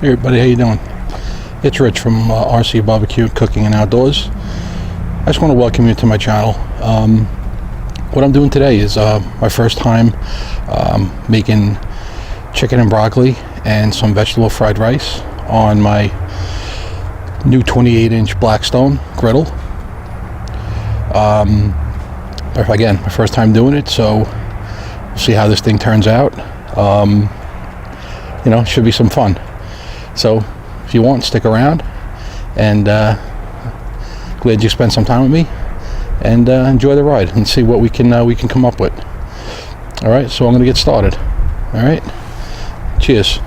Hey everybody, how you doing? It's Rich from RC Barbecue, Cooking and Outdoors. I just want to welcome you to my channel. What I'm doing today is my first time making chicken and broccoli and some vegetable fried rice on my new 28-inch Blackstone griddle. Again, my first time doing it, so we'll see how this thing turns out. You know, it should be some fun. So if you want, stick around, and glad you spent some time with me, and enjoy the ride and see what we can come up with. All right, so I'm going to get started. All right, cheers.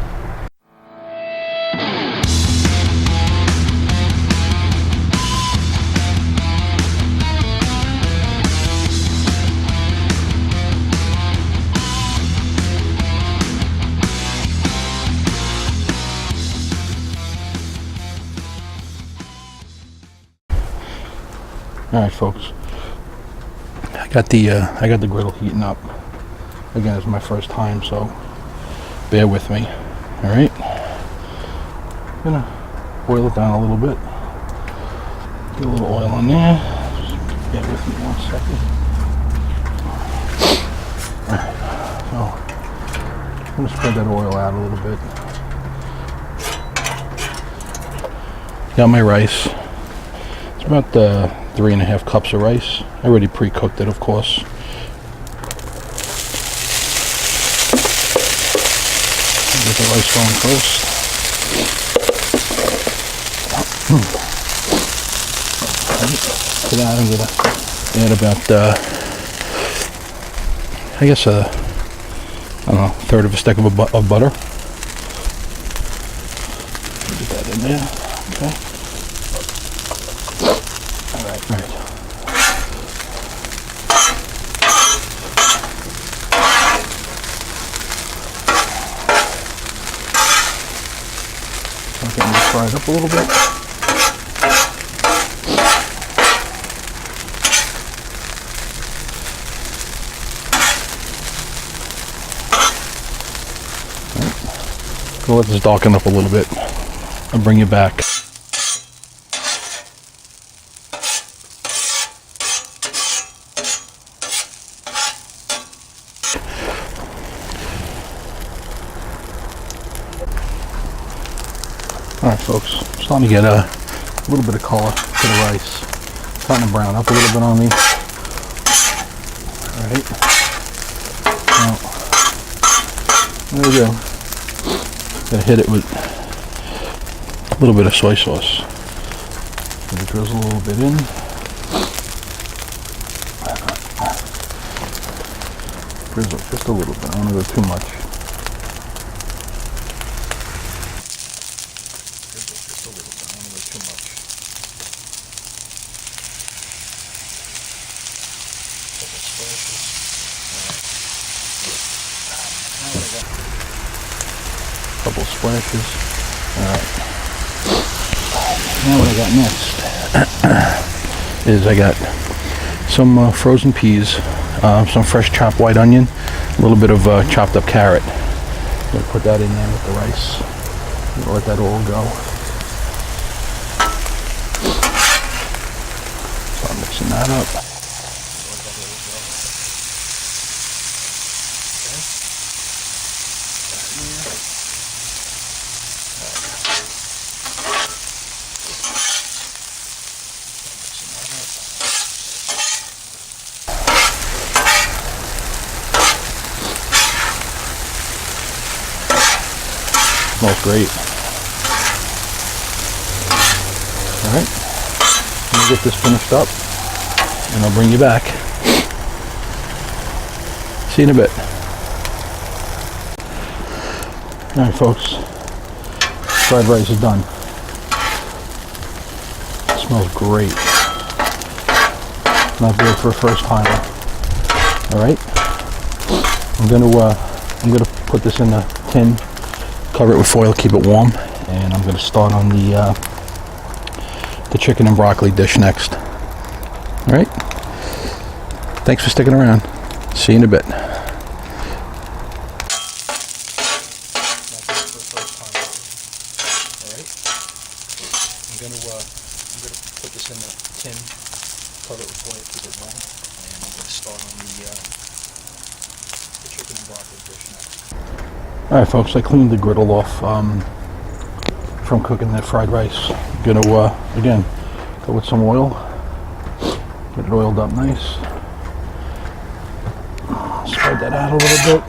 All right, folks. I got the griddle heating up. Again, it's my first time, so bear with me. All right. I'm gonna boil it down a little bit. Get a little oil on there. Just bear with me 1 second. All right. So I'm gonna spread that oil out a little bit. Got my rice. It's about 3.5 cups of rice. I already pre-cooked it, of course. Get the rice going first. To that, I'm gonna add about, I guess, I don't know, 1/3 of a stick of butter. Get that in there. Okay. Right. I'm getting this fried up a little bit. Right. Go let this darken up a little bit. I'll bring you back. Alright folks, starting to get a little bit of color to the rice. Starting to brown up a little bit on me. Alright. Now, there we go. Gotta hit it with a little bit of soy sauce. Gonna drizzle a little bit in. Drizzle just a little bit, I don't want to go too much. Couple splashes. Alright. Now what I got next is I got some frozen peas, some fresh chopped white onion, a little bit of chopped up carrot. I'm going to put that in there with the rice. I'm going to let that all go. So I'm mixing that up. Smells great. Alright, let me get this finished up and I'll bring you back. See you in a bit. Alright folks, fried rice is done. It smells great. Not bad for a first timer. Alright, I'm gonna put this in a tin, cover it with foil, keep it warm, and I'm going to start on the chicken and broccoli dish next. All right. Thanks for sticking around. See you in a bit. I'm gonna put this in the tin, cover it with oil, keep it warm, and I'm gonna start on the chicken and broccoli dish next. All right, folks, I cleaned the griddle off from cooking that fried rice. I'm gonna again go with some oil, get it oiled up nice. Spread that out a little bit.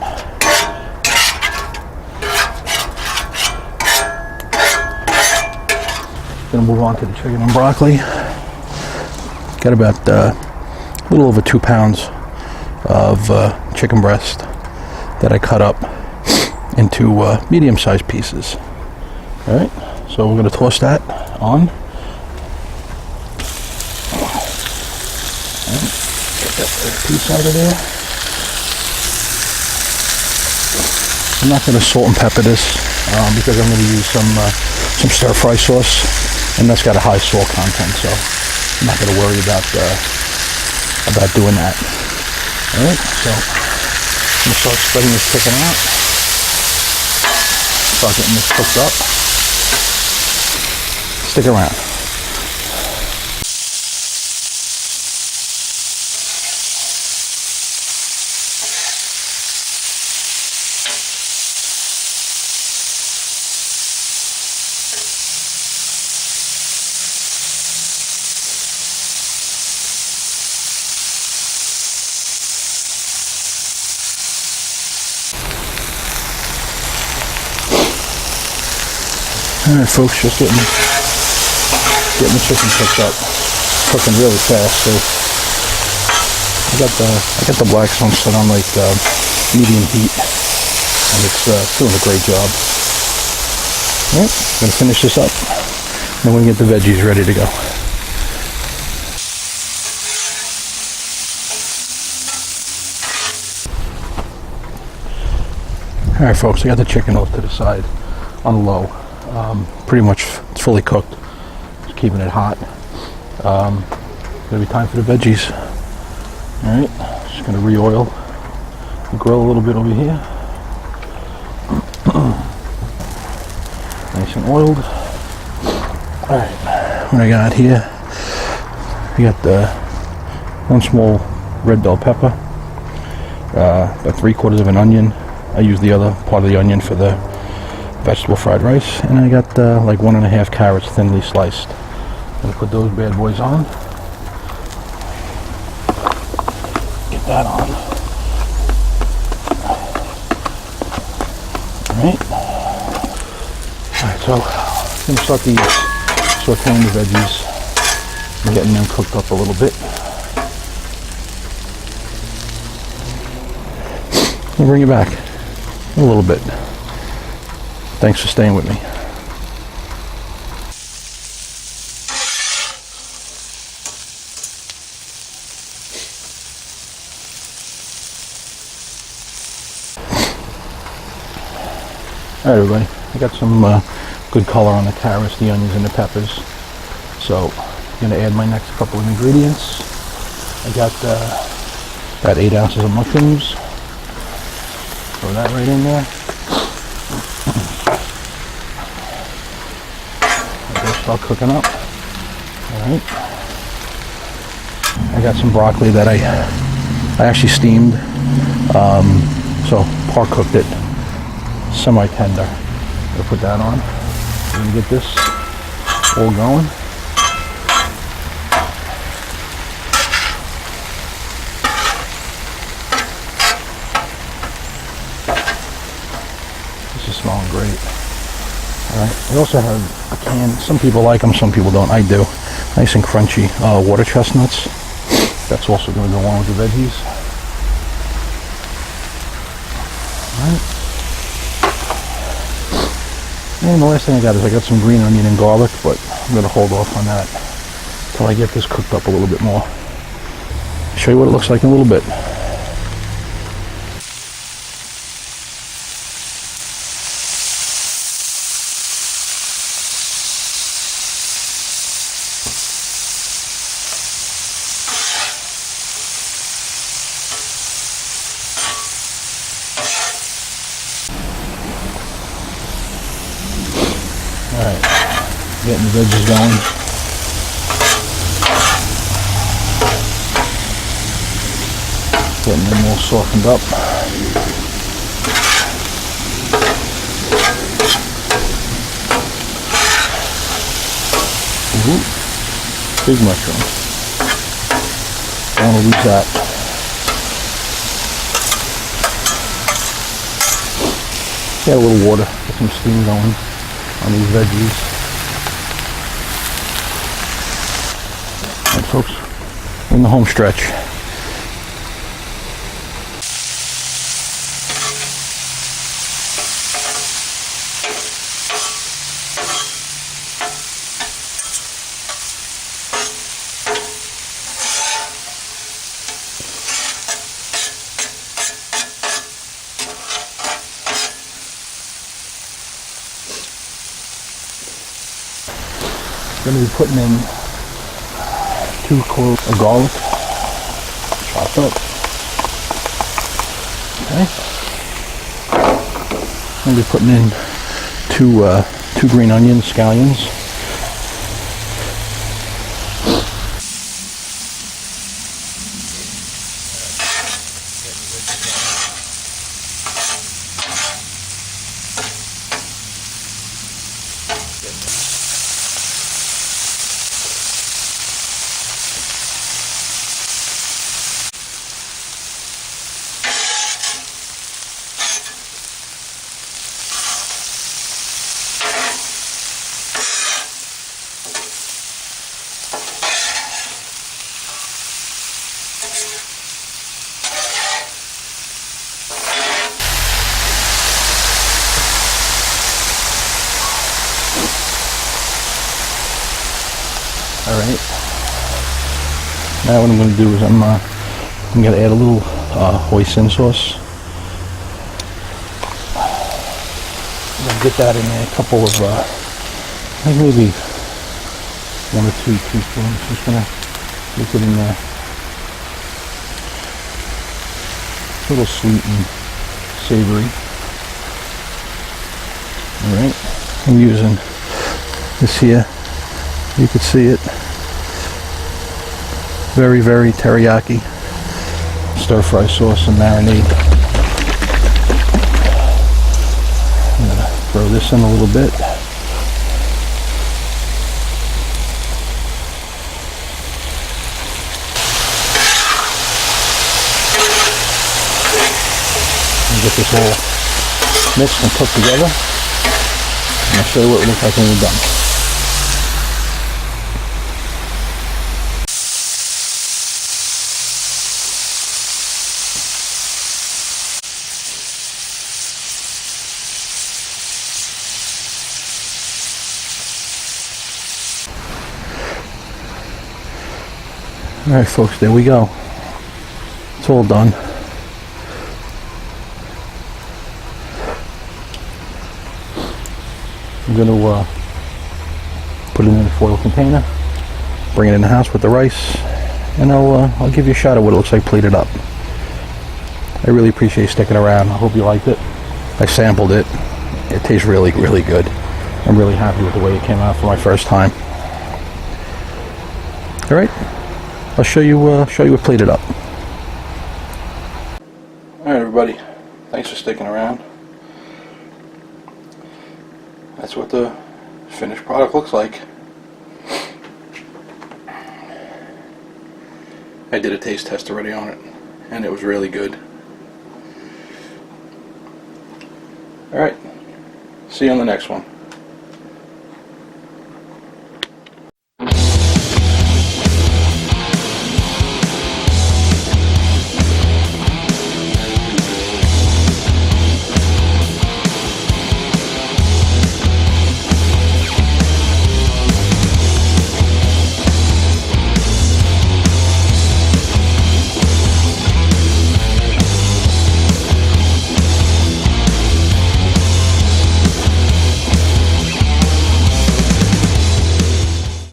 Gonna move on to the chicken and broccoli. Got about a little over 2 pounds of chicken breast that I cut up into medium-sized pieces. All right, so we're gonna toss that on. And get that piece out of there. I'm not gonna salt and pepper this because I'm gonna use some stir-fry sauce. And that's got a high salt content, so I'm not going to worry about doing that. All right, so I'm going to start spreading this chicken out. Start getting this cooked up. Stick around. All right, folks, just getting the chicken cooked up, cooking really fast. So I got the Blackstone set on like medium heat, and it's doing a great job. All right, gonna finish this up, then we're gonna get the veggies ready to go. All right, folks, I got the chicken off to the side on low. Pretty much it's fully cooked. Just keeping it hot. Gonna be time for the veggies. All right, just gonna re-oil the grill a little bit over here. Nice and oiled. All right, what I got here? I got one small red bell pepper, about 3/4 of an onion. I use the other part of the onion for the vegetable fried rice, and I got like 1.5 carrots thinly sliced. I'm gonna put those bad boys on. Get that on. Alright. Alright, so I'm gonna start sauteing the veggies and getting them cooked up a little bit. I'll bring you back a little bit. Thanks for staying with me. All right, everybody. I got some good color on the carrots, the onions, and the peppers. So I'm going to add my next couple of ingredients. I got about 8 ounces of mushrooms. Throw that right in there. Start cooking up. All right. I got some broccoli that I actually steamed, so par cooked it, semi-tender. I'll put that on. We're gonna get this all going. This is smelling great. All right. I also have a can. Some people like them, some people don't. I do. Nice and crunchy water chestnuts. That's also going to go along with the veggies. All right. And the last thing I got is I got some green onion and garlic, but I'm going to hold off on that until I get this cooked up a little bit more. I'll show you what it looks like in a little bit. Alright, Getting the veggies going. Getting them all softened up. Ooh, big mushroom. Don't want to lose that. Add a little water, get some steam going on these veggies. Alright folks, in the home stretch. Going to be putting in 2 cloves of garlic, chopped up. Okay. Going to be putting in two green onions, scallions. Alright, now what I'm going to do is I'm going to add a little hoisin sauce. I'm going to get that in there, a couple of, I think maybe 1 or 2 teaspoons. Just going to get it in there. It's a little sweet and savory. Alright, I'm using this here. You can see it. Very, very teriyaki stir-fry sauce and marinade. I'm gonna throw this in a little bit. And get this all mixed and cooked together. And I'll show you what it looks like when we're done. Alright folks, there we go. It's all done. I'm going to put it in a foil container, bring it in the house with the rice, and I'll give you a shot of what it looks like plated up. I really appreciate you sticking around. I hope you liked it. I sampled it. It tastes really, really good. I'm really happy with the way it came out for my first time. Alright. I'll show you what plated up. Alright everybody, thanks for sticking around. That's what the finished product looks like. I did a taste test already on it, and it was really good. Alright, see you on the next one.